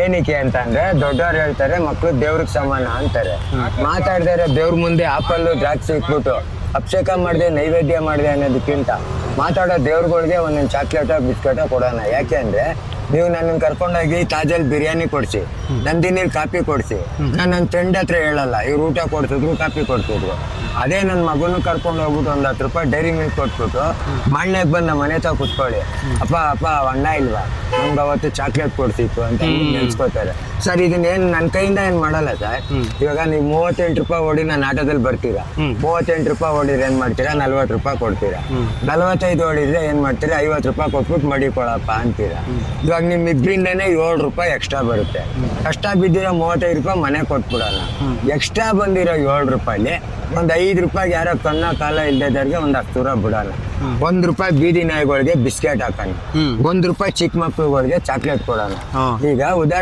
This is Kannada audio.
ಏನಕ್ಕೆ ಅಂತ ಅಂದ್ರೆ ದೊಡ್ಡವ್ರು ಹೇಳ್ತಾರೆ ಮಕ್ಳು ದೇವ್ರಿಗೆ ಸಮಾನ ಅಂತಾರೆ. ಮಾತಾಡ್ದಾರೆ ದೇವ್ರ ಮುಂದೆ ಆಪಲ್ಲು ದ್ರಾಕ್ಷಿ ಇಟ್ಬಿಟ್ಟು ಅಭಿಷೇಕ ಮಾಡಿದೆ ನೈವೇದ್ಯ ಮಾಡಿದೆ ಅನ್ನೋದಕ್ಕಿಂತ ಮಾತಾಡೋ ದೇವ್ರುಗಳಿಗೆ ಒಂದೊಂದು ಚಾಕ್ಲೇಟೋ ಬಿಸ್ಕೆಟೋ ಕೊಡೋಣ. ಯಾಕೆ ಅಂದ್ರೆ ನೀವು ನನ್ನನ್ನು ಕರ್ಕೊಂಡೋಗಿ ತಾಜಲ್ ಬಿರಿಯಾನಿ ಕೊಡಿಸಿ, ನಂದಿನಿಲ್ ಕಾಫಿ ಕೊಡಿಸಿ, ನಾನು ನನ್ನ ಫ್ರೆಂಡ್ ಹತ್ರ ಹೇಳಲ್ಲ, ಇವ್ರು ಊಟ ಕೊಡ್ತಿದ್ರು ಕಾಫಿ ಕೊಡ್ತಿದ್ರು. ಅದೇ ನನ್ನ ಮಗನೂ ಕರ್ಕೊಂಡು ಹೋಗ್ಬಿಟ್ಟು ಒಂದು 10 ರೂಪಾಯಿ ಡೈರಿ ಮಿಲ್ಕ್ ಕೊಟ್ಬಿಟ್ಟು ಮಣ್ಣೆಗೆ ಬಂದು ನಮ್ಮ ಮನೆ ತಾವು ಕುತ್ಕೊಳ್ಳಿ, ಅಪ್ಪ ಅಣ್ಣ ಇಲ್ವಾ, ನಮ್ಗೆ ಅವತ್ತು ಚಾಕ್ಲೇಟ್ ಕೊಡ್ತಿತ್ತು ಅಂತ ನೆನ್ಸ್ಕೋತಾರೆ. ಸರ್ ಇದನ್ನೇನು ನನ್ನ ಕೈಯಿಂದ ಏನು ಮಾಡಲ್ಲ ಸರ್. ಇವಾಗ ನೀವು 38 ರೂಪಾಯಿ ಓಡಿ ನಾನು ಆಟೋದಲ್ಲಿ ಬರ್ತೀರಾ, 38 ರೂಪಾಯಿ ಓಡಿದ್ರೆ ಏನು ಮಾಡ್ತೀರಾ, 40 ರೂಪಾಯಿ ಕೊಡ್ತೀರಾ. 45 ಓಡಿದ್ರೆ ಏನು ಮಾಡ್ತೀರಾ, 50 ರೂಪಾಯಿ ಕೊಟ್ಬಿಟ್ಟು ಮಡಿಕೊಳಪ್ಪ ಅಂತೀರಾ. ಇವಾಗ ನಿಮ್ ಇದ್ರಿಂದನೇ 7 ರೂಪಾಯಿ ಎಕ್ಸ್ಟ್ರಾ ಬರುತ್ತೆ. ಕಷ್ಟ ಬಿದ್ದಿರೋ 35 ರೂಪಾಯಿ ಮನೆ ಕೊಟ್ಬಿಡೋಣ. ಎಕ್ಸ್ಟ್ರಾ ಬಂದಿರೋ 7 ರೂಪಾಯಿಲಿ ಒಂದು 5 ರೂಪಾಯಿಗೆ ಯಾರೋ ಕನ್ನ ಕಾಲ ಇಲ್ದಿದ್ದವ್ರಿಗೆ ಒಂದು 10 ರೂಪಾಯಿ ಬಿಡೋಣ. 1 ರೂಪಾಯಿ ಬೀದಿ ನಾಯಿಗಳಿಗೆ ಬಿಸ್ಕೆಟ್ ಹಾಕೋಣ, 1 ರೂಪಾಯಿ ಚಿಕ್ಕ ಮಕ್ಳುಗಳಿಗೆ ಚಾಕ್ಲೇಟ್ ಕೊಡೋಣ. ಈಗ ಉದಾಹರಣೆ